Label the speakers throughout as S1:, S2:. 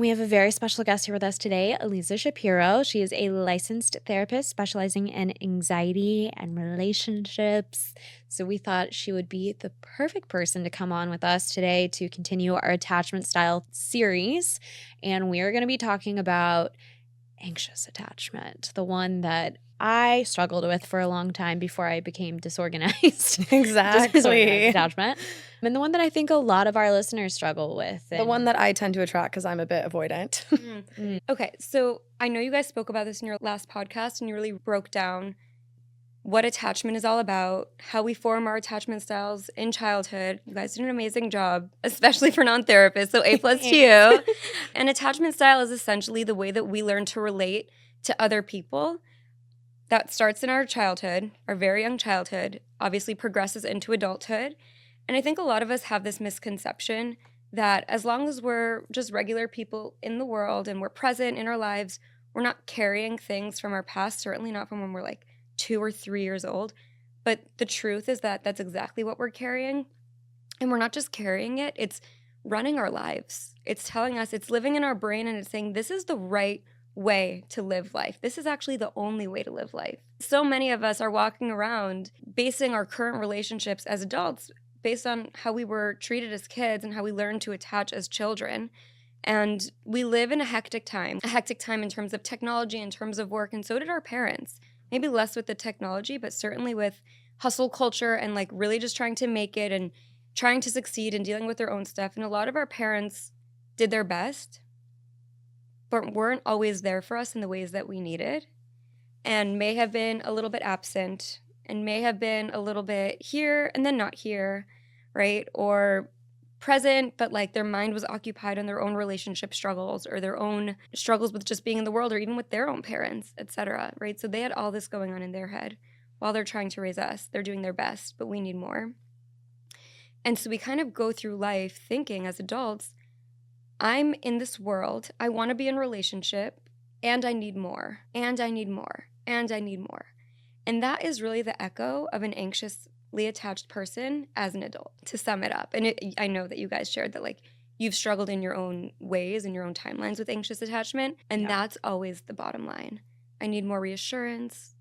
S1: We have a very special guest here with us today, Aliza Shapiro. She is a licensed therapist specializing in anxiety and relationships. So we thought she would be the perfect person to come on with us today to continue our attachment style series. And we are going to be talking about anxious attachment, the one that I struggled with for a long time before I became disorganized.
S2: Exactly.
S1: Disorganized attachment. And the one that I think a lot of our listeners struggle with.
S2: The one that I tend to attract because I'm a bit avoidant.
S3: Okay, so I know you guys spoke about this in your last podcast and you really broke down what attachment is all about, how we form our attachment styles in childhood. You guys did an amazing job, especially for non-therapists, so A+ to you. And attachment style is essentially the way that we learn to relate to other people. That starts in our childhood, our very young childhood, obviously progresses into adulthood. And I think a lot of us have this misconception that as long as we're just regular people in the world and we're present in our lives, we're not carrying things from our past, certainly not from when we're like 2 or 3 years old. But the truth is that that's exactly what we're carrying. And we're not just carrying it, it's running our lives. It's telling us, it's living in our brain, and it's saying this is the right way to live life. This is actually the only way to live life. So many of us are walking around basing our current relationships as adults based on how we were treated as kids and how we learned to attach as children. And we live in a hectic time in terms of technology, in terms of work, and so did our parents. Maybe less with the technology, but certainly with hustle culture and like really just trying to make it and trying to succeed and dealing with their own stuff. And a lot of our parents did their best, but weren't always there for us in the ways that we needed, and may have been a little bit absent, and may have been a little bit here and then not here, right? Or present, but like their mind was occupied on their own relationship struggles or their own struggles with just being in the world or even with their own parents, etc., right? So they had all this going on in their head while they're trying to raise us. They're doing their best, but we need more. And so we kind of go through life thinking as adults, I'm in this world, I want to be in a relationship, and I need more, and I need more, and I need more. And that is really the echo of an anxiously attached person as an adult, to sum it up. And I know that you guys shared that, like, you've struggled in your own ways and your own timelines with anxious attachment, and that's always the bottom line. I need more reassurance.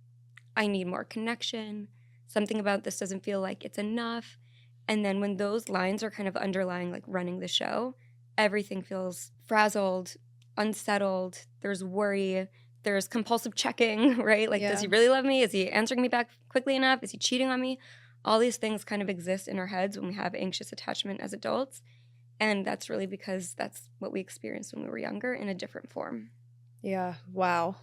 S3: I need more connection. Something about this doesn't feel like it's enough. And then when those lines are kind of underlying, like, running the show, everything feels frazzled, unsettled. There's worry. There's compulsive checking, right? Like, does he really love me? Is he answering me back quickly enough? Is he cheating on me? All these things kind of exist in our heads when we have anxious attachment as adults. And that's really because that's what we experienced when we were younger in a different form.
S2: Yeah. Wow.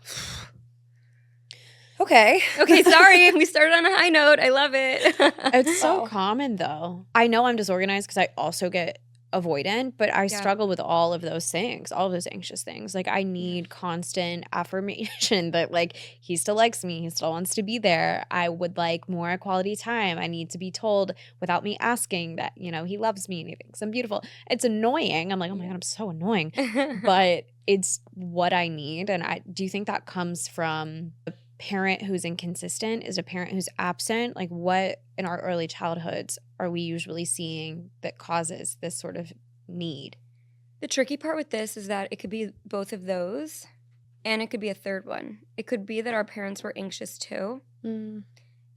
S2: Okay,
S3: sorry. We started on a high note. I love it.
S1: It's so common, though. I know I'm disorganized because I also get avoidant, but I struggle with all of those things, all of those anxious things. Like, I need constant affirmation that, like, he still likes me, he still wants to be there. I would like more quality time. I need to be told without me asking that, you know, he loves me and he thinks I'm beautiful. It's annoying. I'm like, oh my God, I'm so annoying. But it's what I need. And do you think that comes from a parent who's inconsistent? Is a parent who's absent? Like, what in our early childhoods are we usually seeing that causes this sort of need?
S3: The tricky part with this is that it could be both of those, and it could be a third one. It could be that our parents were anxious too. And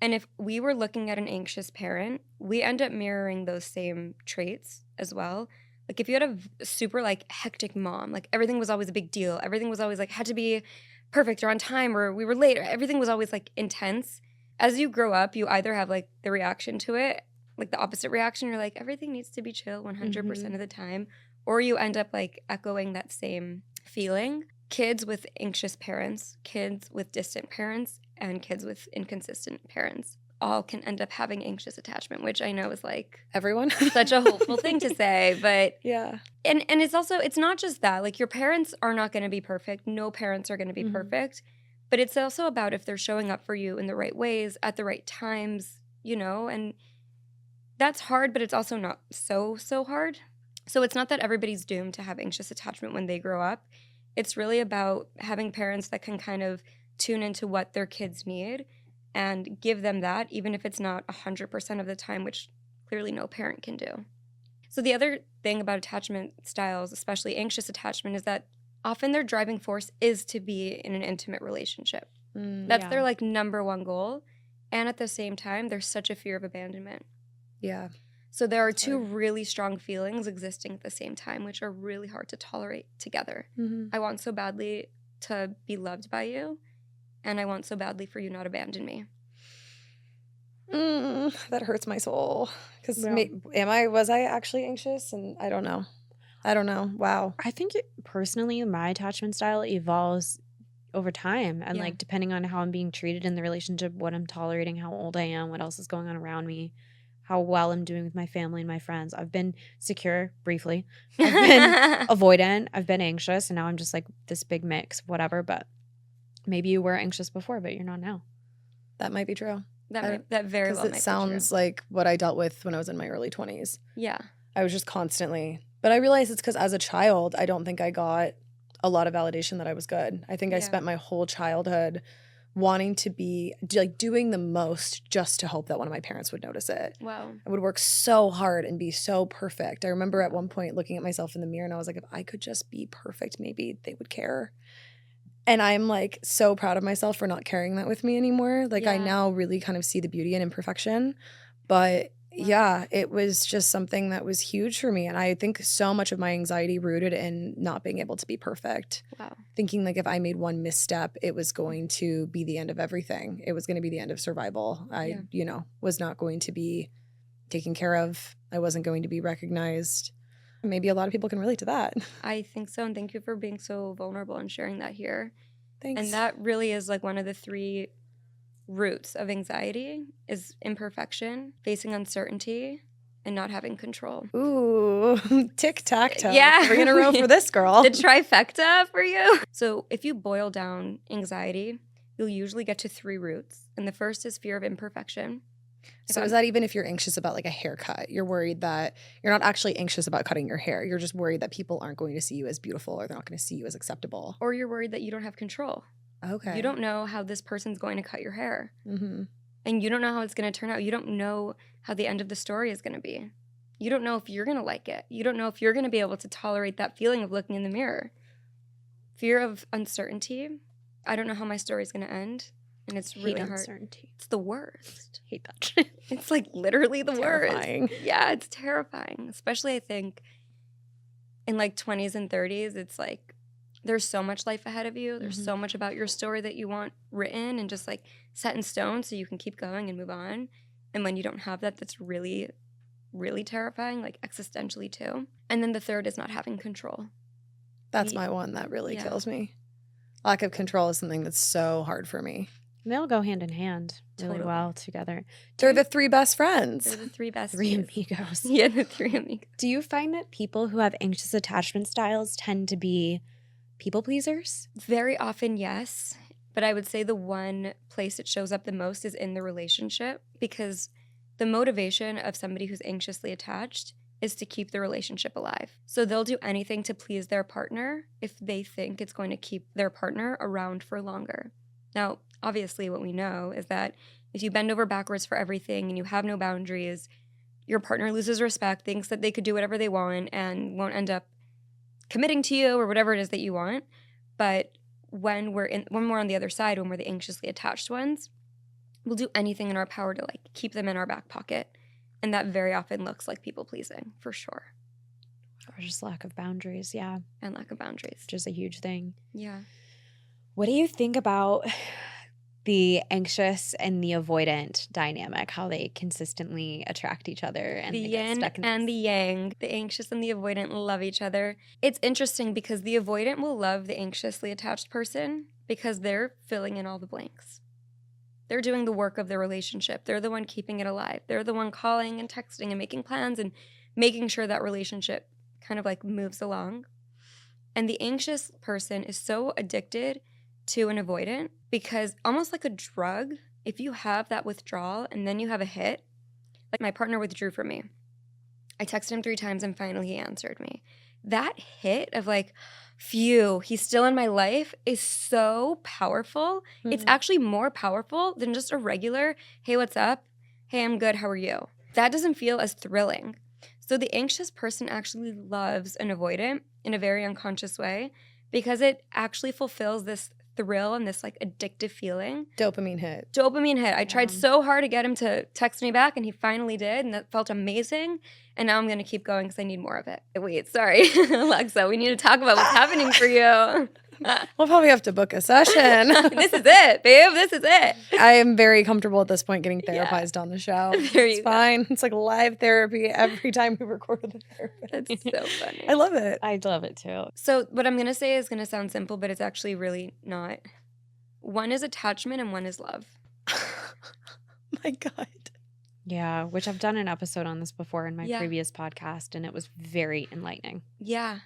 S3: if we were looking at an anxious parent, we end up mirroring those same traits as well. Like, if you had a super, like, hectic mom, like, everything was always a big deal. Everything was always, like, had to be perfect or on time, or we were late, or everything was always, like, intense. As you grow up, you either have, like, the reaction to it, like the opposite reaction. You're like, everything needs to be chill 100% of the time. Or you end up, like, echoing that same feeling. Kids with anxious parents, kids with distant parents, and kids with inconsistent parents all can end up having anxious attachment, which I know is, like,
S2: everyone
S3: such a hopeful thing to say, but
S2: yeah.
S3: And it's also, it's not just that. Like, your parents are not going to be perfect. No parents are going to be perfect. But it's also about if they're showing up for you in the right ways at the right times, you know, and that's hard, but it's also not so hard. So it's not that everybody's doomed to have anxious attachment when they grow up. It's really about having parents that can kind of tune into what their kids need and give them that, even if it's not 100% of the time, which clearly no parent can do. So the other thing about attachment styles, especially anxious attachment, is that often their driving force is to be in an intimate relationship. That's their like number one goal. And at the same time, there's such a fear of abandonment.
S2: Yeah.
S3: So there are two really strong feelings existing at the same time, which are really hard to tolerate together. I want so badly to be loved by you, and I want so badly for you not abandon me.
S2: That hurts my soul. Because was I actually anxious? And I don't know. Wow.
S1: I think personally, my attachment style evolves over time. And like, depending on how I'm being treated in the relationship, what I'm tolerating, how old I am, what else is going on around me, how well I'm doing with my family and my friends. I've been secure briefly. I've been avoidant. I've been anxious. And now I'm just like this big mix, whatever. But maybe you were anxious before, but you're not now.
S2: That might be true.
S3: That very well might be true.
S2: Because it sounds like what I dealt with when I was in my early 20s.
S3: Yeah.
S2: I was just constantly. But I realized it's because as a child, I don't think I got a lot of validation that I was good. I think I spent my whole childhood wanting to be like doing the most just to hope that one of my parents would notice it.
S3: Wow.
S2: I would work so hard and be so perfect. I remember at one point looking at myself in the mirror and I was like, if I could just be perfect, maybe they would care. And I'm like so proud of myself for not carrying that with me anymore. Like I now really kind of see the beauty in imperfection. But yeah, it was just something that was huge for me. And I think so much of my anxiety rooted in not being able to be perfect.
S3: Wow.
S2: Thinking like if I made one misstep, it was going to be the end of everything. It was going to be the end of survival. I, was not going to be taken care of. I wasn't going to be recognized. Maybe a lot of people can relate to that.
S3: I think so. And thank you for being so vulnerable and sharing that here.
S2: Thanks.
S3: And that really is like one of the 3 roots of anxiety is imperfection, facing uncertainty, and not having control.
S2: Ooh, tic-tac-toe.
S3: Yeah.
S2: 3 in a row for this girl.
S3: The trifecta for you. So if you boil down anxiety, you'll usually get to 3 roots. And the first is fear of imperfection.
S2: So is that even if you're anxious about like a haircut? You're worried that you're not actually anxious about cutting your hair. You're just worried that people aren't going to see you as beautiful or they're not going to see you as acceptable.
S3: Or you're worried that you don't have control.
S2: Okay.
S3: You don't know how this person's going to cut your hair.
S2: Mm-hmm.
S3: And you don't know how it's going to turn out. You don't know how the end of the story is going to be. You don't know if you're going to like it. You don't know if you're going to be able to tolerate that feeling of looking in the mirror. Fear of uncertainty. I don't know how my story is going to end. And it's really hard.
S1: Uncertainty.
S3: It's the worst.
S1: Hate that shit.
S3: It's like literally the
S2: Terrifying.
S3: worst. Yeah, it's terrifying. Especially I think in like 20s and 30s, it's like there's so much life ahead of you. There's so much about your story that you want written and just like set in stone so you can keep going and move on. And when you don't have that, that's really, really terrifying, like existentially too. And then the third is not having control.
S2: That's my one that really kills me. Lack of control is something that's so hard for me.
S1: They all go hand in hand really well together.
S2: They're the 3 best friends.
S3: They're the 3 best.
S1: 3 amigos.
S3: Yeah, the 3 amigos.
S1: Do you find that people who have anxious attachment styles tend to be people pleasers?
S3: Very often, yes. But I would say the one place it shows up the most is in the relationship, because the motivation of somebody who's anxiously attached is to keep the relationship alive. So they'll do anything to please their partner if they think it's going to keep their partner around for longer. Now, obviously what we know is that if you bend over backwards for everything and you have no boundaries, your partner loses respect, thinks that they could do whatever they want and won't end up committing to you or whatever it is that you want. But when we're on the other side, when we're the anxiously attached ones, we'll do anything in our power to like keep them in our back pocket. And that very often looks like people pleasing, for sure.
S1: Or just lack of boundaries, yeah.
S3: And lack of boundaries.
S1: Which is a huge thing.
S3: Yeah.
S1: What do you think about the anxious and the avoidant dynamic, how they consistently attract each other? And
S3: the yin and the yang. The anxious and the avoidant love each other. It's interesting because the avoidant will love the anxiously attached person because they're filling in all the blanks. They're doing the work of the relationship. They're the one keeping it alive. They're the one calling and texting and making plans and making sure that relationship kind of like moves along. And the anxious person is so addicted to an avoidant because almost like a drug, if you have that withdrawal and then you have a hit, like my partner withdrew from me. I texted him 3 times and finally he answered me. That hit of like, phew, he's still in my life is so powerful. Mm-hmm. It's actually more powerful than just a regular, hey, what's up? Hey, I'm good. How are you? That doesn't feel as thrilling. So the anxious person actually loves an avoidant in a very unconscious way because it actually fulfills this thrill and this like addictive feeling.
S2: Dopamine hit.
S3: I tried so hard to get him to text me back and he finally did, and that felt amazing. And now I'm going to keep going because I need more of it. Wait, sorry. Alexa, we need to talk about what's happening for you.
S2: We'll probably have to book a session.
S3: This is it, babe. This is it.
S2: I am very comfortable at this point getting therapized on the show.
S3: There you
S2: It's fine. It's like live therapy every time we record with a therapist.
S3: That's so funny.
S2: I love it.
S1: I love it too.
S3: So what I'm going to say is going to sound simple, but it's actually really not. One is attachment and one is love.
S2: My God.
S1: Yeah, which I've done an episode on this before in my
S3: Yeah.
S1: previous podcast, and it was very enlightening.
S3: Yeah.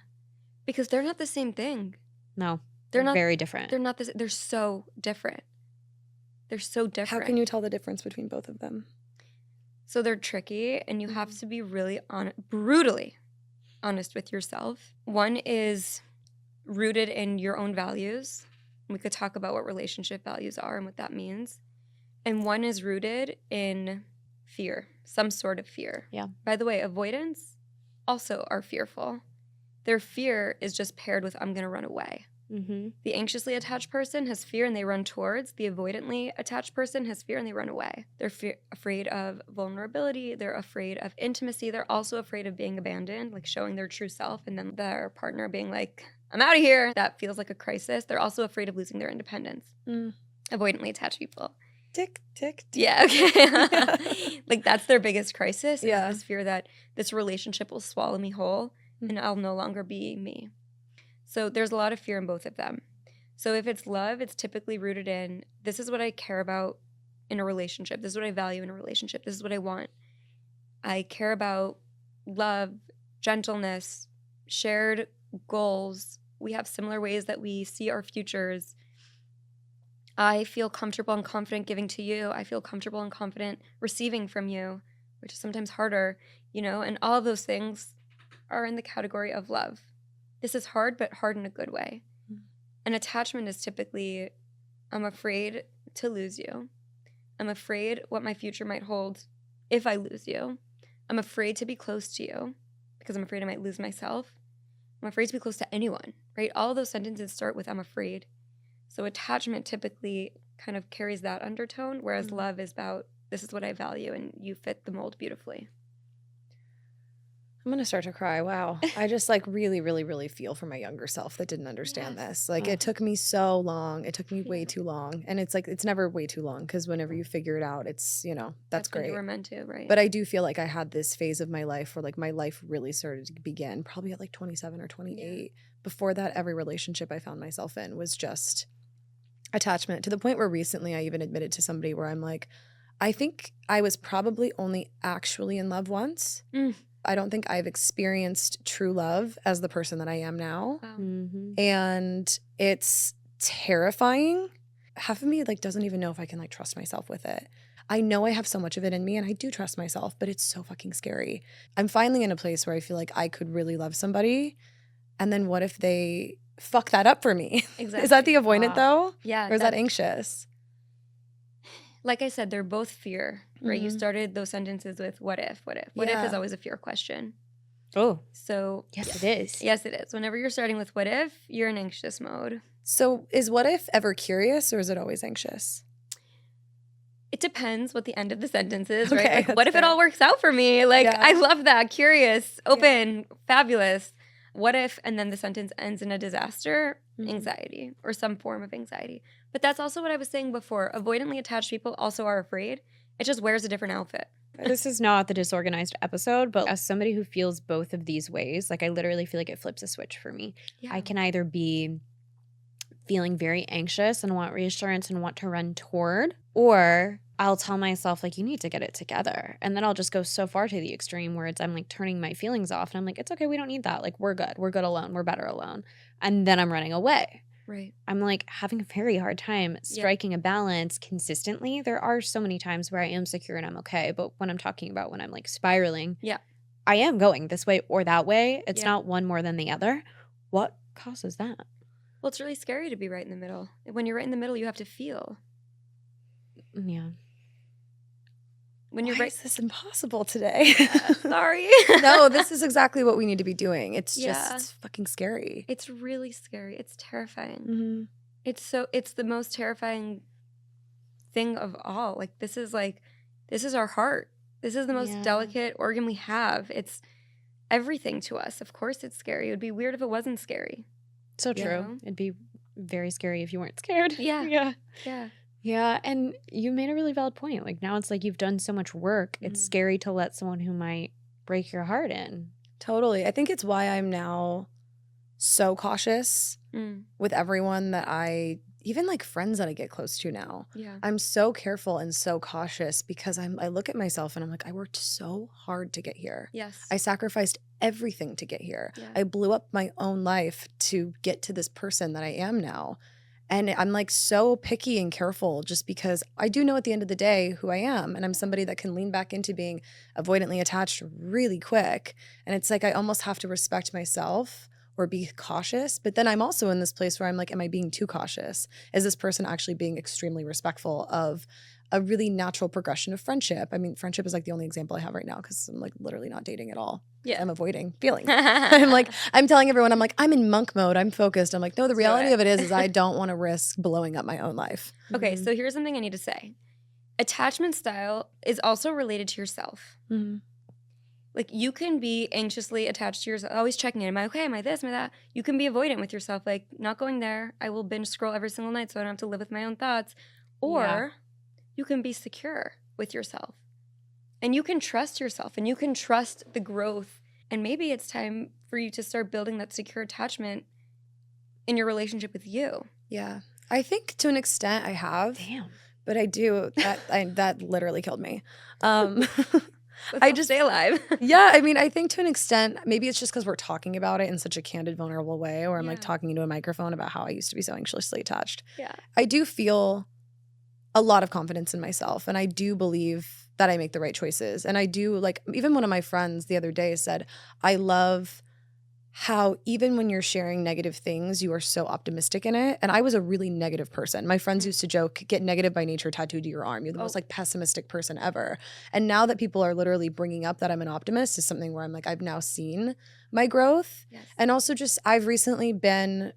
S3: Because they're not the same thing.
S1: No,
S3: They're not
S1: very different.
S3: They're not they're so different. They're so
S2: How
S3: different.
S2: can you tell the difference between both of them?
S3: So they're tricky, and you have to be really brutally honest with yourself. One is rooted in your own values. We could talk about what relationship values are and what that means. And one is rooted in fear, some sort of fear.
S1: Yeah.
S3: By the way, avoidants also are fearful. Their fear is just paired with, I'm going to run away.
S1: Mm-hmm.
S3: The anxiously attached person has fear and they run towards. The avoidantly attached person has fear and they run away. They're afraid of vulnerability. They're afraid of intimacy. They're also afraid of being abandoned, like showing their true self, and then their partner being like, I'm out of here. That feels like a crisis. They're also afraid of losing their independence. Avoidantly attached people.
S2: Tick, tick, tick.
S3: Yeah, okay. Like that's their biggest crisis. Is
S2: Yeah.
S3: this fear that this relationship will swallow me whole and I'll no longer be me. So there's a lot of fear in both of them. So if it's love, it's typically rooted in, this is what I care about in a relationship. This is what I value in a relationship. This is what I want. I care about love, gentleness, shared goals. We have similar ways that we see our futures. I feel comfortable and confident giving to you. I feel comfortable and confident receiving from you, which is sometimes harder, and all of those things are in the category of love. This is hard, but hard in a good way. An attachment is typically, I'm afraid to lose you. I'm afraid what my future might hold if I lose you. I'm afraid to be close to you because I'm afraid I might lose myself. I'm afraid to be close to anyone, right? All of those sentences start with I'm afraid. So attachment typically kind of carries that undertone, whereas love is about, this is what I value and you fit the mold beautifully.
S2: I'm going to start to cry. Wow. I just like really, really, really feel for my younger self that didn't understand this. Like it took me so long. It took me way too long. And it's like, it's never way too long because whenever you figure it out, it's, that's
S3: when
S2: great.
S3: you were meant to, right?
S2: But I do feel like I had this phase of my life where like my life really started to begin probably at like 27 or 28. Yeah. Before that, every relationship I found myself in was just attachment, to the point where recently I even admitted to somebody where I'm like, I think I was probably only actually in love once. I don't think I've experienced true love as the person that I am now.
S3: Wow.
S1: Mm-hmm.
S2: And it's terrifying. Half of me like doesn't even know if I can like trust myself with it. I know I have so much of it in me and I do trust myself, but it's so fucking scary. I'm finally in a place where I feel like I could really love somebody. And then what if they fuck that up for me?
S3: Exactly.
S2: Is that the avoidant though?
S3: Yeah.
S2: Or is that anxious?
S3: Like I said, they're both fear, right? You started those sentences with what if? What if is always a fear question.
S1: Oh,
S3: So
S1: yes, it is.
S3: Yes, it is. Whenever you're starting with what if, you're in anxious mode.
S2: So is what if ever curious or is it always anxious?
S3: It depends what the end of the sentence is,
S2: Okay,
S3: right? Like,
S2: that's
S3: what if it
S2: fair.
S3: all works out for me? Like,
S2: Yeah.
S3: I love that. Curious, open, fabulous. What if, and then the sentence ends in a disaster? Anxiety or some form of anxiety. But that's also what I was saying before. Avoidantly attached people also are afraid. It just wears a different outfit.
S1: This is not the disorganized episode, but as somebody who feels both of these ways, like I literally feel like it flips a switch for me.
S3: Yeah.
S1: I can either be feeling very anxious and want reassurance and want to run toward, or I'll tell myself like, you need to get it together. And then I'll just go so far to the extreme where I'm like turning my feelings off and I'm like, it's okay. We don't need that. Like we're good. We're good alone. We're better alone. And then I'm running away.
S3: Right.
S1: I'm like having a very hard time striking a balance consistently. There are so many times where I am secure and I'm okay. But when I'm talking about when I'm like spiraling, I am going this way or that way. It's not one more than the other. What causes that?
S3: Well, it's really scary to be right in the middle. When you're right in the middle, you have to feel.
S1: Yeah.
S3: When you're
S2: Why is this impossible today?
S3: sorry.
S2: No, this is exactly what we need to be doing. It's
S3: Yeah.
S2: it's fucking scary.
S3: It's really scary. It's terrifying.
S2: Mm-hmm.
S3: It's the most terrifying thing of all. Like this is our heart. This is the most
S1: Yeah.
S3: delicate organ we have. It's everything to us. Of course it's scary. It would be weird if it wasn't scary.
S1: So
S3: You
S1: true.
S3: know?
S1: It'd be very scary if you weren't scared.
S3: Yeah.
S1: Yeah.
S3: Yeah.
S1: Yeah. And you made a really valid point. Like now it's like you've done so much work. It's
S3: Mhm.
S1: scary to let someone who might break your heart in.
S2: Totally. I think it's why I'm now so cautious
S3: Mm.
S2: with everyone that even like friends that I get close to now.
S3: Yeah.
S2: I'm so careful and so cautious because I look at myself and I'm like, I worked so hard to get here.
S3: Yes.
S2: I sacrificed everything to get here.
S3: Yeah.
S2: I blew up my own life to get to this person that I am now. And I'm like so picky and careful just because I do know at the end of the day who I am. And I'm somebody that can lean back into being avoidantly attached really quick. And it's like I almost have to respect myself or be cautious. But then I'm also in this place where I'm like, am I being too cautious? Is this person actually being extremely respectful of a really natural progression of friendship? I mean, friendship is like the only example I have right now because I'm like literally not dating at all.
S3: Yeah.
S2: I'm avoiding feelings. I'm telling everyone, I'm in monk mode. I'm focused. I'm like, no, the reality of it is I don't want to risk blowing up my own life.
S3: Okay, so here's something I need to say. Attachment style is also related to yourself.
S2: Mm-hmm.
S3: Like you can be anxiously attached to yourself, always checking in. Am I okay? Am I this? Am I that? You can be avoidant with yourself, like not going there. I will binge scroll every single night so I don't have to live with my own thoughts. Or
S1: Yeah.
S3: you can be secure with yourself. And you can trust yourself and you can trust the growth. And maybe it's time for you to start building that secure attachment in your relationship with you.
S2: Yeah. I think to an extent I have,
S1: Damn.
S2: but I do. That literally killed me.
S3: I just stay alive.
S2: Yeah, I mean, I think to an extent, maybe it's just because we're talking about it in such a candid, vulnerable way, or I'm like
S3: Yeah.
S2: talking into a microphone about how I used to be so anxiously attached.
S3: Yeah.
S2: I do feel a lot of confidence in myself, and I do believe that I make the right choices. And I do, like, even one of my friends the other day said, I love how even when you're sharing negative things, you are so optimistic in it. And I was a really negative person. My friends used to joke, get negative by nature tattooed to your arm. You're the most like pessimistic person ever. And now that people are literally bringing up that I'm an optimist is something where I'm like, I've now seen my growth.
S3: Yes.
S2: And also just I've recently been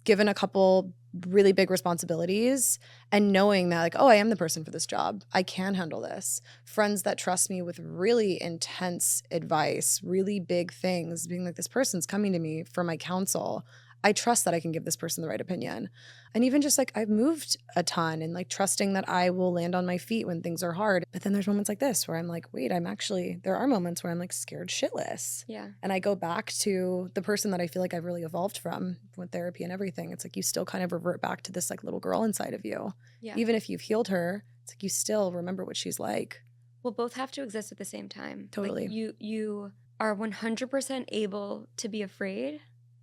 S2: given a couple really big responsibilities and knowing that like, oh, I am the person for this job. I can handle this. Friends that trust me with really intense advice, really big things, being like, this person's coming to me for my counsel. I trust that I can give this person the right opinion. And even just like I've moved a ton and like trusting that I will land on my feet when things are hard. But then there's moments like this where I'm like, wait, there are moments where I'm like scared shitless.
S3: Yeah.
S2: And I go back to the person that I feel like I've really evolved from with therapy and everything. It's like you still kind of revert back to this like little girl inside of you.
S3: Yeah.
S2: Even if you've healed her, it's like you still remember what she's like.
S3: Well, both have to exist at the same time.
S2: Totally.
S3: Like you are 100% able to be afraid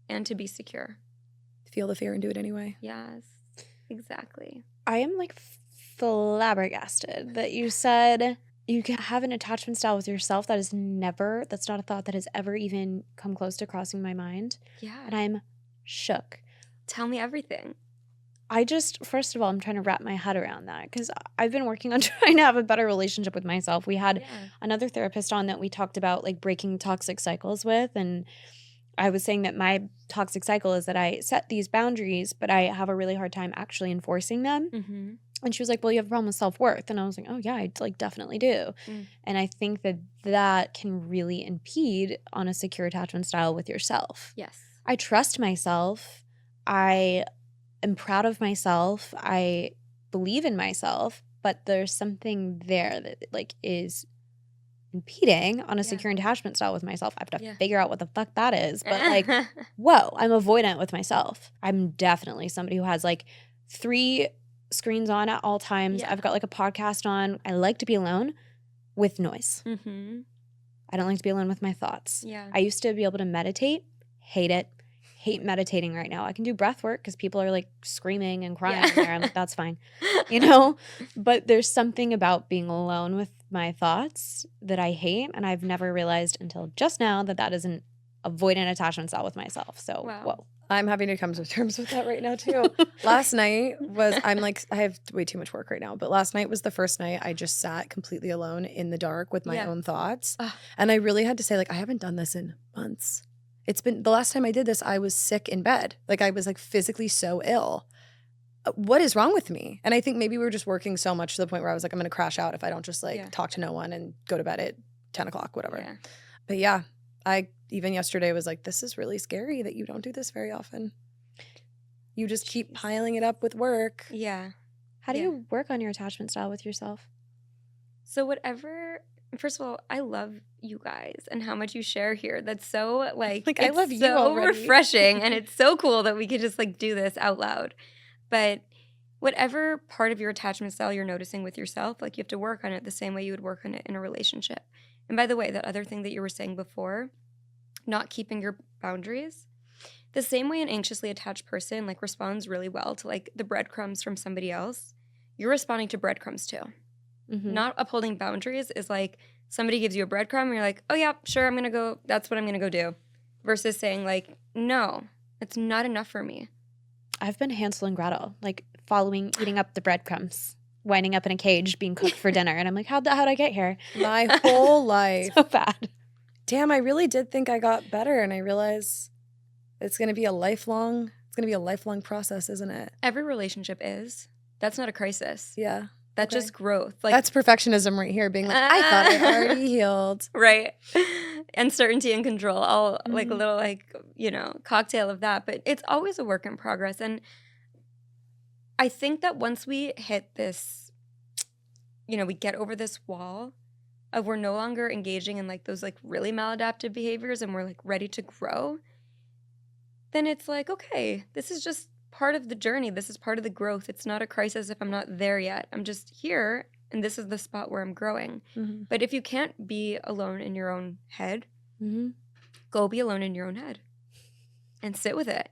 S3: and to be secure.
S2: Feel the fear and do it anyway.
S3: Yes, exactly.
S1: I am like flabbergasted that you said you can have an attachment style with yourself that's not a thought that has ever even come close to crossing my mind.
S3: Yeah.
S1: And I'm shook.
S3: Tell me everything.
S1: First of all, I'm trying to wrap my head around that because I've been working on trying to have a better relationship with myself. We had another therapist on that we talked about like breaking toxic cycles with. And I was saying that my toxic cycle is that I set these boundaries, but I have a really hard time actually enforcing them.
S3: Mm-hmm.
S1: And she was like, well, you have a problem with self-worth. And I was like, oh, yeah, I like definitely do. And I think that can really impede on a secure attachment style with yourself.
S3: Yes.
S1: I trust myself. I am proud of myself. I believe in myself. But there's something there that like is impeding on a secure attachment style with myself. I have to figure out what the fuck that is. But like, whoa, I'm avoidant with myself. I'm definitely somebody who has like 3 screens on at all times. I've got like a podcast on. I like to be alone with noise.
S3: Mm-hmm.
S1: I don't like to be alone with my thoughts.
S3: Yeah.
S1: I used to be able to meditate. Hate it. Hate meditating right now. I can do breath work because people are like screaming and crying in there. I'm like, that's fine. You know? But there's something about being alone with my thoughts that I hate. And I've never realized until just now that is an avoidant attachment style with myself. So,
S3: Wow.
S1: whoa.
S2: I'm having to come to terms with that right now too. Last night I have way too much work right now, but last night was the first night I just sat completely alone in the dark with my own thoughts. And I really had to say, like, I haven't done this in months. It's been, the last time I did this, I was sick in bed. Like, I was like physically so ill. What is wrong with me? And I think maybe we were just working so much to the point where I was like, I'm going to crash out if I don't just like talk to no one and go to bed at 10 o'clock, whatever.
S3: Yeah.
S2: But yeah, I even yesterday was like, this is really scary that you don't do this very often. You just keep piling it up with work.
S3: Yeah.
S1: How do you work on your attachment style with yourself?
S3: So first of all, I love you guys and how much you share here. That's so like
S2: I love you already.
S3: Refreshing, and it's so cool that we could just like do this out loud. But whatever part of your attachment style you're noticing with yourself, like you have to work on it the same way you would work on it in a relationship. And by the way, that other thing that you were saying before, not keeping your boundaries, the same way an anxiously attached person like responds really well to like the breadcrumbs from somebody else, you're responding to breadcrumbs too.
S1: Mm-hmm.
S3: Not upholding boundaries is like somebody gives you a breadcrumb and you're like, oh yeah, sure, I'm gonna go, that's what I'm gonna go do. Versus saying like, no, it's not enough for me.
S1: I've been Hansel and Gretel, like eating up the breadcrumbs, winding up in a cage, being cooked for dinner. And I'm like, how'd I get here?
S2: My whole life.
S1: So bad.
S2: Damn, I really did think I got better, and I realize it's going to be a lifelong process, isn't it?
S3: Every relationship is. That's not a crisis.
S2: Yeah.
S3: That's just growth. Like,
S2: that's perfectionism right here, being like, I thought I already healed.
S3: Right. Uncertainty and control, all like a little like, cocktail of that. But it's always a work in progress. And I think that once we hit this, we get over this wall of we're no longer engaging in like those like really maladaptive behaviors and we're like ready to grow, then it's like, okay, this is just part of the journey. This is part of the growth. It's not a crisis if I'm not there yet. I'm just here, and this is the spot where I'm growing.
S2: Mm-hmm.
S3: But if you can't be alone in your own head, go be alone in your own head and sit with it,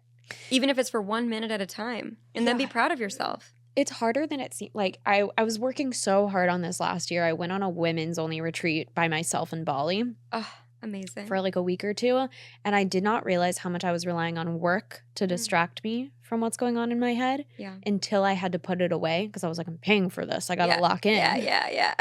S3: even if it's for 1 minute at a time, and then be proud of yourself.
S1: It's harder than it seems. Like I was working so hard on this last year. I went on a women's only retreat by myself in Bali.
S3: Oh, amazing.
S1: For like a week or two. And I did not realize how much I was relying on work to distract me from what's going on in my head until I had to put it away because I was like, I'm paying for this. I got to lock in.
S3: Yeah.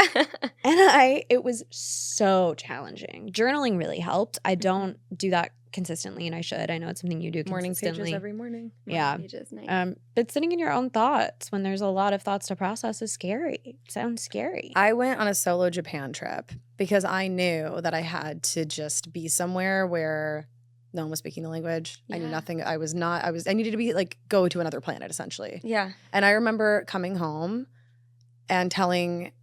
S1: And it was so challenging. Journaling really helped. I don't do that consistently, and I should. I know it's something you do
S2: morning
S1: consistently.
S2: Pages every morning.
S1: Yeah.
S3: Pages, nice.
S1: But sitting in your own thoughts when there's a lot of thoughts to process is scary. It sounds scary.
S2: I went on a solo Japan trip because I knew that I had to just be somewhere where no one was speaking the language. I knew nothing. I needed to be like, go to another planet essentially.
S3: Yeah.
S2: And I remember coming home and telling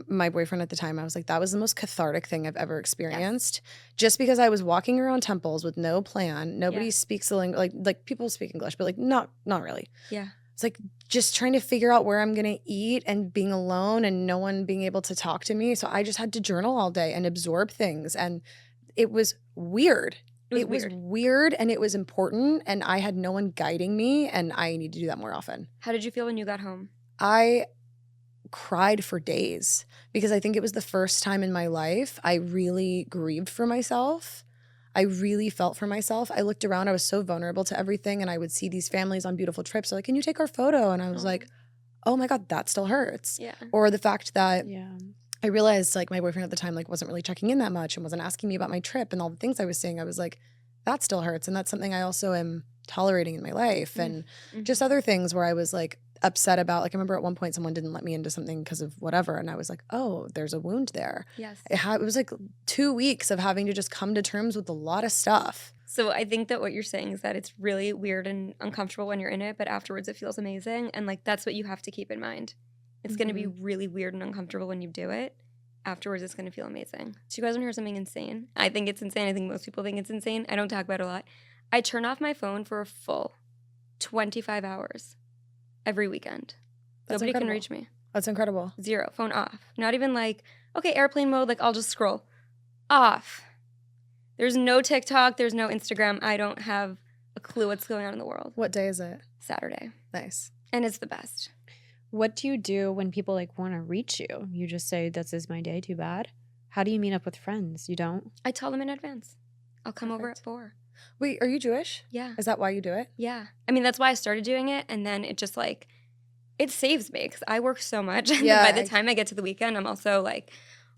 S2: my boyfriend at the time, I was like, that was the most cathartic thing I've ever experienced. Just because I was walking around temples with no plan. Nobody speaks the language. Like people speak English, but like not really.
S3: Yeah.
S2: It's like just trying to figure out where I'm going to eat and being alone and no one being able to talk to me. So I just had to journal all day and absorb things. And it was weird. It was weird and it was important. And I had no one guiding me, and I need to do that more often.
S3: How did you feel when you got home?
S2: I cried for days because I think it was the first time in my life I really grieved for myself. I really felt for myself. I looked around. I was so vulnerable to everything, and I would see these families on beautiful trips. They're like, can you take our photo? And I was like, oh my God, that still hurts.
S3: Yeah.
S2: Or the fact that I realized like my boyfriend at the time like wasn't really checking in that much and wasn't asking me about my trip and all the things I was saying. I was like, that still hurts. And that's something I also am tolerating in my life. And just other things where I was like upset about, like I remember at one point someone didn't let me into something because of whatever. And I was like, oh, there's a wound there.
S3: Yes.
S2: It was like 2 weeks of having to just come to terms with a lot of stuff.
S3: So I think that what you're saying is that it's really weird and uncomfortable when you're in it, but afterwards it feels amazing. And like, that's what you have to keep in mind. It's going to be really weird and uncomfortable when you do it. Afterwards, it's going to feel amazing. So you guys want to hear something insane? I think it's insane. I think most people think it's insane. I don't talk about it a lot. I turn off my phone for a full 25 hours every weekend. Nobody can reach me.
S2: That's incredible.
S3: Zero. Phone off. Not even like, okay, airplane mode, like I'll just scroll. Off. There's no TikTok. There's no Instagram. I don't have a clue what's going on in the world.
S2: What day is it?
S3: Saturday.
S2: Nice.
S3: And it's the best.
S1: What do you do when people like want to reach you? You just say, this is my day, too bad. How do you meet up with friends? You don't?
S3: I tell them in advance. I'll come over at 4.
S2: Wait, are you Jewish?
S3: Yeah.
S2: Is that why you do it?
S3: Yeah. I mean, that's why I started doing it. And then it just like, it saves me because I work so much. And
S2: Yeah,
S3: by the time I get to the weekend, I'm also like,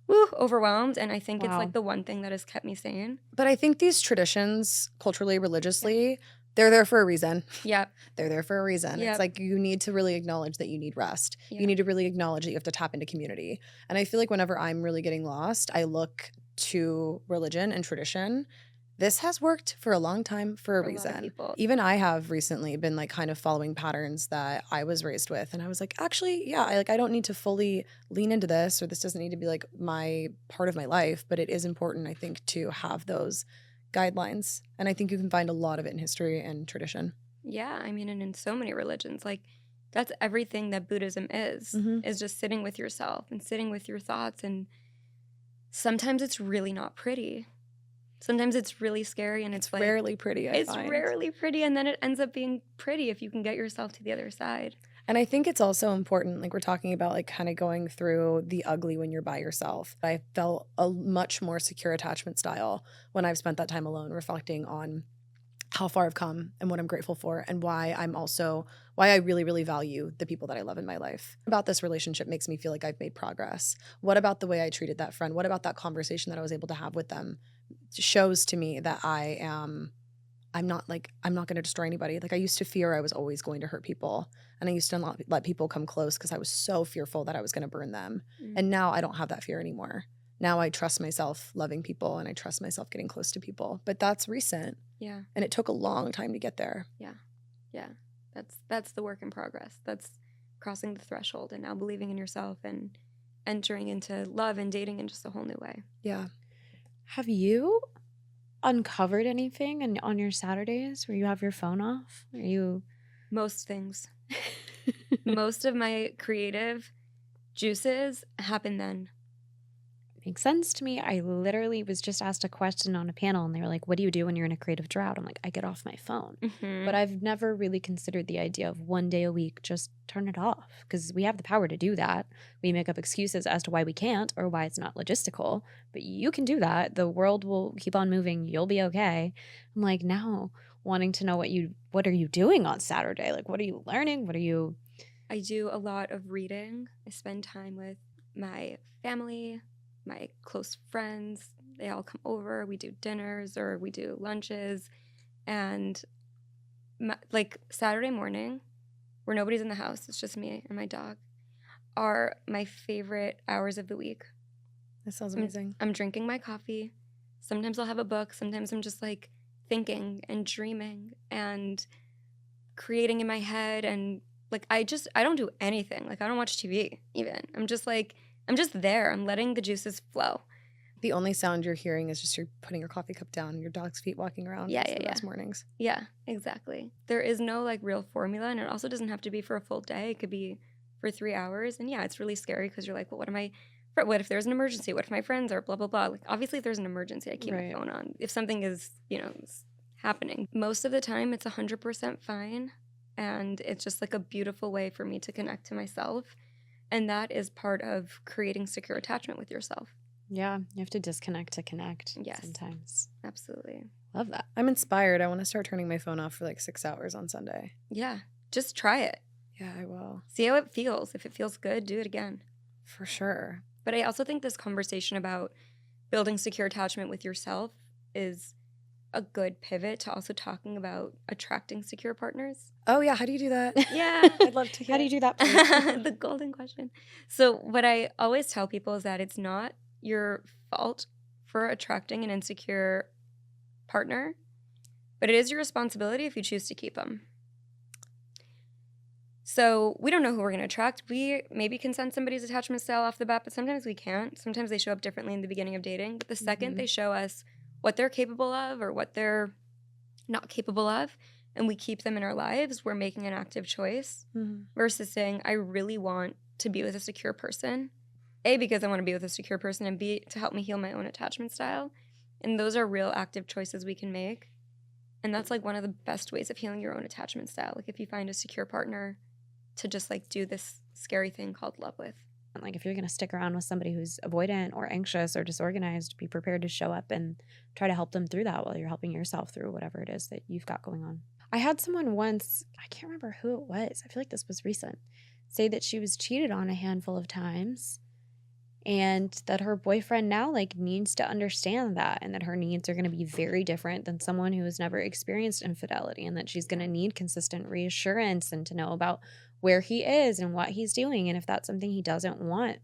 S3: woo, overwhelmed. And I think it's
S1: Wow.
S3: like the one thing that has kept me sane.
S2: But I think these traditions, culturally, religiously, they're there for a reason.
S3: Yep.
S2: They're there for a reason.
S3: Yep.
S2: It's like you need to really acknowledge that you need rest.
S3: Yeah.
S2: You need to really acknowledge that you have to tap into community. And I feel like whenever I'm really getting lost, I look to religion and tradition. This has worked for a long time for a
S3: lot of
S2: reason.
S3: people.
S2: Even I have recently been like kind of following patterns that I was raised with. And I was like, actually, yeah, I don't need to fully lean into this, or this doesn't need to be like my part of my life, but it is important, I think, to have those guidelines. And I think you can find a lot of it in history and tradition.
S3: Yeah. I mean, and in so many religions, like that's everything that Buddhism is just sitting with yourself and sitting with your thoughts. And sometimes it's really not pretty. Sometimes it's really scary and it's like
S2: rarely pretty, I find.
S3: Rarely pretty, and then it ends up being pretty if you can get yourself to the other side.
S2: And I think it's also important, like we're talking about like kind of going through the ugly when you're by yourself. I felt a much more secure attachment style when I've spent that time alone reflecting on how far I've come and what I'm grateful for and why I really, really value the people that I love in my life. About this relationship makes me feel like I've made progress. What about the way I treated that friend? What about that conversation that I was able to have with them shows to me that I'm not going to destroy anybody. Like I used to fear I was always going to hurt people, and I used to not let people come close because I was so fearful that I was going to burn them. And now I don't have that fear anymore. Now I trust myself loving people, and I trust myself getting close to people. But that's recent.
S3: Yeah.
S2: And it took a long time to get there.
S3: Yeah. Yeah. That's the work in progress. That's crossing the threshold and now believing in yourself and entering into love and dating in just a whole new way.
S2: Yeah.
S1: Have you uncovered anything on your Saturdays where you have your phone off? Are you
S3: most things? Most of my creative juices happen then.
S1: Makes sense to me. I literally was just asked a question on a panel and they were like, what do you do when you're in a creative drought? I'm like, I get off my phone. But I've never really considered the idea of one day a week, just turn it off, because we have the power to do that. We make up excuses as to why we can't or why it's not logistical, but you can do that. The world will keep on moving. You'll be okay. I'm like, now wanting to know what are you doing on Saturday? Like, what are you learning?
S3: I do a lot of reading. I spend time with my family, my close friends. They all come over. We do dinners or we do lunches. And like Saturday morning, where nobody's in the house, it's just me and my dog, are my favorite hours of the week.
S2: That sounds amazing.
S3: I'm drinking my coffee. Sometimes I'll have a book. Sometimes I'm just like thinking and dreaming and creating in my head. And like I don't do anything. Like I don't watch TV even. I'm just there. I'm letting the juices flow.
S2: The only sound you're hearing is just you're putting your coffee cup down and your dog's feet walking around.
S3: Yeah.
S2: Those mornings.
S3: Yeah, exactly. There is no like real formula, and it also doesn't have to be for a full day. It could be for 3 hours. And yeah, it's really scary because you're like, well, what if there's an emergency? What if my friends are blah, blah, blah? Like obviously if there's an emergency, I keep my phone on. If something is, happening. Most of the time it's 100% fine. And it's just like a beautiful way for me to connect to myself. And that is part of creating secure attachment with yourself.
S1: Yeah, you have to disconnect to connect.
S3: Yes.
S1: Sometimes.
S3: Absolutely.
S1: Love that.
S2: I'm inspired. I want to start turning my phone off for like 6 hours on Sunday.
S3: Yeah. Just try it.
S2: Yeah, I will.
S3: See how it feels. If it feels good, do it again.
S2: For sure.
S3: But I also think this conversation about building secure attachment with yourself is a good pivot to also talking about attracting secure partners.
S2: Oh, yeah. How do you do that?
S3: Yeah.
S2: I'd love to hear.
S1: How do you do that, please?
S3: The golden question. So what I always tell people is that it's not your fault for attracting an insecure partner, but it is your responsibility if you choose to keep them. So we don't know who we're going to attract. We maybe can sense somebody's attachment style off the bat, but sometimes we can't. Sometimes they show up differently in the beginning of dating. But the second they show us what they're capable of or what they're not capable of, and we keep them in our lives, we're making an active choice versus saying, I really want to be with a secure person. A, because I want to be with a secure person, and B, to help me heal my own attachment style. And those are real active choices we can make. And that's like one of the best ways of healing your own attachment style. Like if you find a secure partner to just like do this scary thing called love with.
S1: Like, if you're going to stick around with somebody who's avoidant or anxious or disorganized, be prepared to show up and try to help them through that while you're helping yourself through whatever it is that you've got going on. I had someone once, I can't remember who it was, I feel like this was recent, say that she was cheated on a handful of times and that her boyfriend now like needs to understand that, and that her needs are going to be very different than someone who has never experienced infidelity, and that she's going to need consistent reassurance and to know about where he is and what he's doing. And if that's something he doesn't want,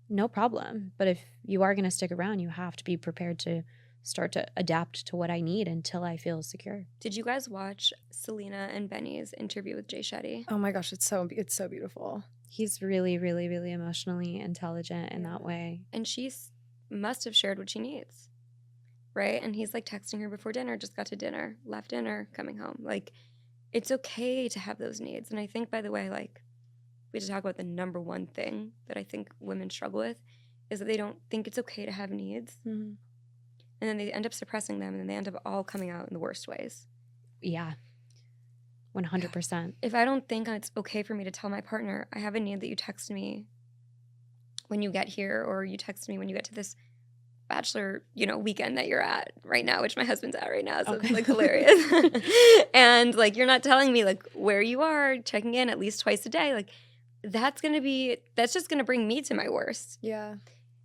S1: no problem. But if you are going to stick around, you have to be prepared to start to adapt to what I need until I feel secure.
S3: Did you guys watch Selena and Benny's interview with Jay Shetty?
S2: Oh my gosh, it's so beautiful.
S1: He's really, really, really emotionally intelligent in that way.
S3: And she must have shared what she needs, right? And he's like texting her before dinner, just got to dinner, left dinner, coming home. Like, it's okay to have those needs. And I think, by the way, like, we have to talk about the number one thing that I think women struggle with is that they don't think it's okay to have needs.
S2: Mm-hmm.
S3: And then they end up suppressing them, and then they end up all coming out in the worst ways.
S1: Yeah. 100%.
S3: If I don't think it's okay for me to tell my partner, I have a need that you text me when you get here, or you text me when you get to this bachelor, weekend that you're at right now, which my husband's at right now. So
S1: Okay.
S3: it's like hilarious. And like, you're not telling me like where you are, checking in at least twice a day. Like that's just going to bring me to my worst.
S2: Yeah.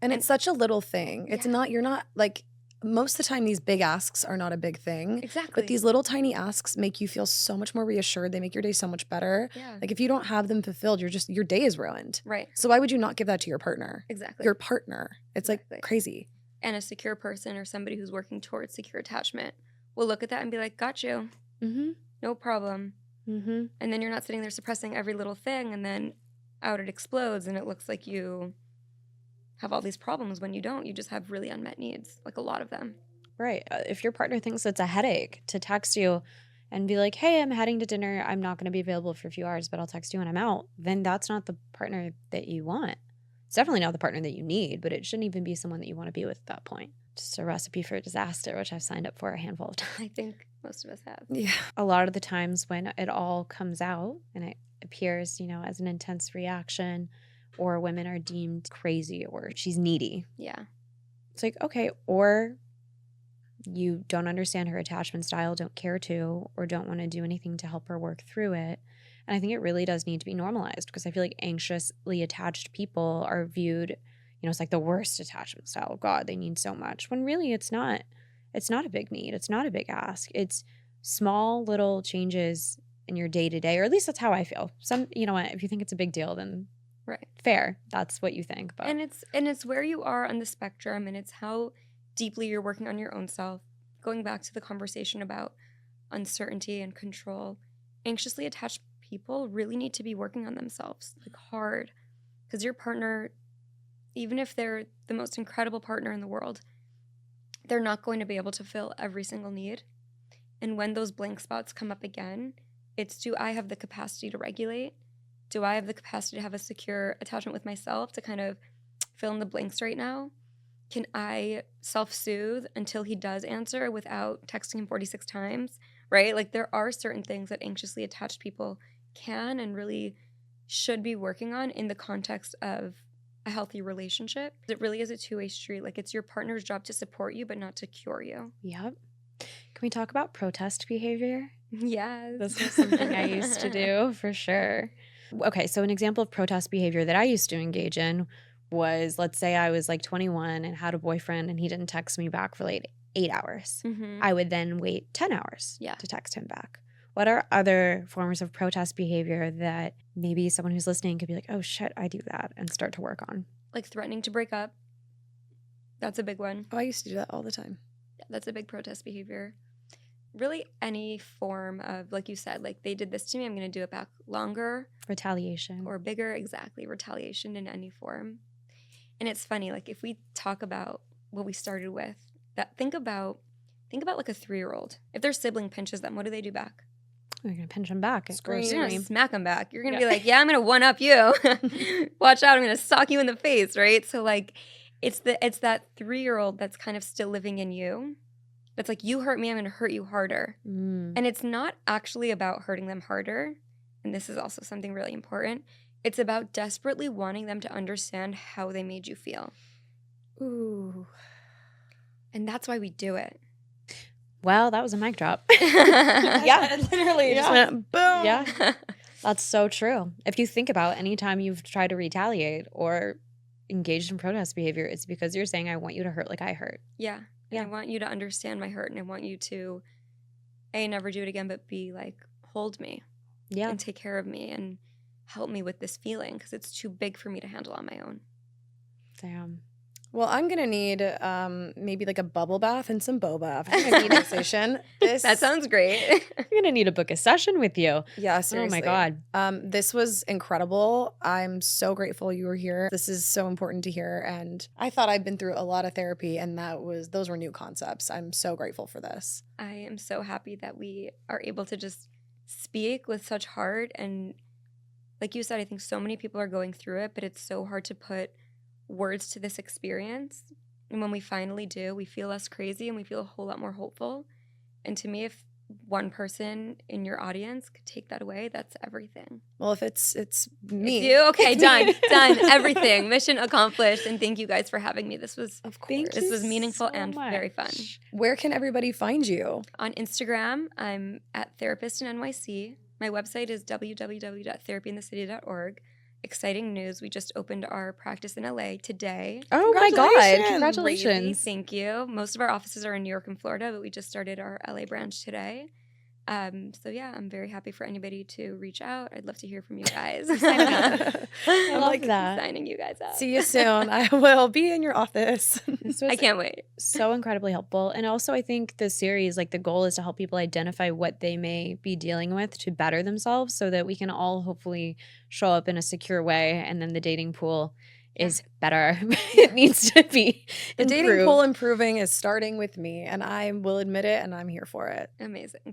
S2: And it's such a little thing. It's not, you're not like, most of the time these big asks are not a big thing.
S3: Exactly.
S2: But these little tiny asks make you feel so much more reassured. They make your day so much better.
S3: Yeah.
S2: Like if you don't have them fulfilled, your day is ruined.
S3: Right.
S2: So why would you not give that to your partner?
S3: Exactly.
S2: Your partner. It's
S3: Exactly.
S2: like crazy.
S3: And a secure person or somebody who's working towards secure attachment will look at that and be like, got you.
S1: Mm-hmm.
S3: No problem.
S1: Mm-hmm.
S3: And then you're not sitting there suppressing every little thing, and then out it explodes and it looks like you have all these problems when you don't. You just have really unmet needs, like a lot of them.
S1: Right. If your partner thinks it's a headache to text you and be like, hey, I'm heading to dinner, I'm not going to be available for a few hours, but I'll text you when I'm out, then that's not the partner that you want. It's definitely not the partner that you need, but it shouldn't even be someone that you want to be with at that point. Just a recipe for disaster, which I've signed up for a handful of times.
S3: I think most of us have.
S2: Yeah.
S1: A lot of the times when it all comes out and it appears, as an intense reaction, or women are deemed crazy or she's needy.
S3: Yeah.
S1: It's like, okay, or you don't understand her attachment style, don't care to, or don't want to do anything to help her work through it. And I think it really does need to be normalized, because I feel like anxiously attached people are viewed, it's like the worst attachment style. God, they need so much. When really it's not. It's not a big need. It's not a big ask. It's small little changes in your day to day, or at least that's how I feel. If you think it's a big deal, then
S3: right,
S1: fair. That's what you think. But
S3: and it's where you are on the spectrum, and it's how deeply you're working on your own self. Going back to the conversation about uncertainty and control, anxiously attached people really need to be working on themselves, like hard, because your partner, even if they're the most incredible partner in the world, they're not going to be able to fill every single need. And when those blank spots come up again, it's, do I have the capacity to regulate? Do I have the capacity to have a secure attachment with myself to kind of fill in the blanks right now? Can I self-soothe until he does answer without texting him 46 times, right? Like there are certain things that anxiously attached people can and really should be working on in the context of a healthy relationship. It really is a two-way street. Like it's your partner's job to support you, but not to cure you.
S1: Yep. Can we talk about protest behavior?
S3: Yes.
S1: This was something I used to do for sure. Okay, so an example of protest behavior that I used to engage in was, let's say I was like 21 and had a boyfriend and he didn't text me back for like 8 hours.
S3: Mm-hmm.
S1: I would then wait 10 hours
S3: Yeah.
S1: to text him back. What are other forms of protest behavior that maybe someone who's listening could be like, oh shit, I do that, and start to work on?
S3: Like threatening to break up. That's a big one.
S2: Oh, I used to do that all the time.
S3: Yeah, that's a big protest behavior. Really any form of, like you said, like they did this to me, I'm going to do it back longer.
S1: Retaliation.
S3: Or bigger, exactly. Retaliation in any form. And it's funny, like if we talk about what we started with, that think about like a 3-year-old. If their sibling pinches them, what do they do back?
S1: You're going to pinch them back.
S2: Scream.
S3: You're going to smack them back. You're going to be like, yeah, I'm going to one-up you. Watch out, I'm going to sock you in the face, right? So like it's that 3-year-old that's kind of still living in you. That's like, you hurt me, I'm going to hurt you harder. And it's not actually about hurting them harder. And this is also something really important. It's about desperately wanting them to understand how they made you feel.
S2: Ooh.
S3: And that's why we do it.
S1: Well, that was a mic drop.
S2: Yeah, literally. It just
S1: Yeah.
S2: went boom.
S1: Yeah. That's so true. If you think about any time you've tried to retaliate or engaged in protest behavior, it's because you're saying, I want you to hurt like I hurt.
S3: Yeah.
S1: Yeah.
S3: And I want you to understand my hurt, and I want you to, A, never do it again, but B, like, hold me
S1: Yeah.
S3: and take care of me and help me with this feeling because it's too big for me to handle on my own.
S1: Damn.
S2: Well, I'm gonna need maybe like a bubble bath and some boba after my meditation.
S3: That sounds great.
S1: I'm going to need to book a session with you.
S2: Yeah, seriously.
S1: Oh my God.
S2: This was incredible. I'm so grateful you were here. This is so important to hear. And I thought I'd been through a lot of therapy, and those were new concepts. I'm so grateful for this.
S3: I am so happy that we are able to just speak with such heart. And like you said, I think so many people are going through it, but it's so hard to put words to this experience. And when we finally do, we feel less crazy and we feel a whole lot more hopeful. And to me, if one person in your audience could take that away, that's everything.
S2: Well, if it's me.
S3: It's you? Okay,
S2: It's
S3: done.
S2: me.
S3: Done. Everything. Mission accomplished. And thank you guys for having me. This was
S2: Of course.
S1: Thank
S3: this
S1: you
S3: was meaningful
S1: so
S3: and very fun.
S1: much.
S2: Where can everybody find you?
S3: On Instagram, I'm at Therapist in NYC. My website is www.therapyinthecity.org. Exciting news. We just opened our practice in LA today.
S1: Oh my God.
S2: Congratulations.
S1: Congratulations.
S3: Crazy. Thank you. Most of our offices are in New York and Florida, but we just started our LA branch today. So yeah, I'm very happy for anybody to reach out. I'd love to hear from you guys.
S1: Signing up. I
S2: I'm
S1: love
S2: like,
S1: that.
S3: Signing you guys up.
S2: See you soon. I will be in your office.
S1: This was
S3: I can't wait.
S1: so incredibly helpful. And also, I think the series, like the goal is to help people identify what they may be dealing with to better themselves so that we can all hopefully show up in a secure way. And then the dating pool is better. It needs to be
S2: The dating
S1: improved.
S2: pool improving is starting with me, and I will admit it, and I'm here for it.
S3: Amazing.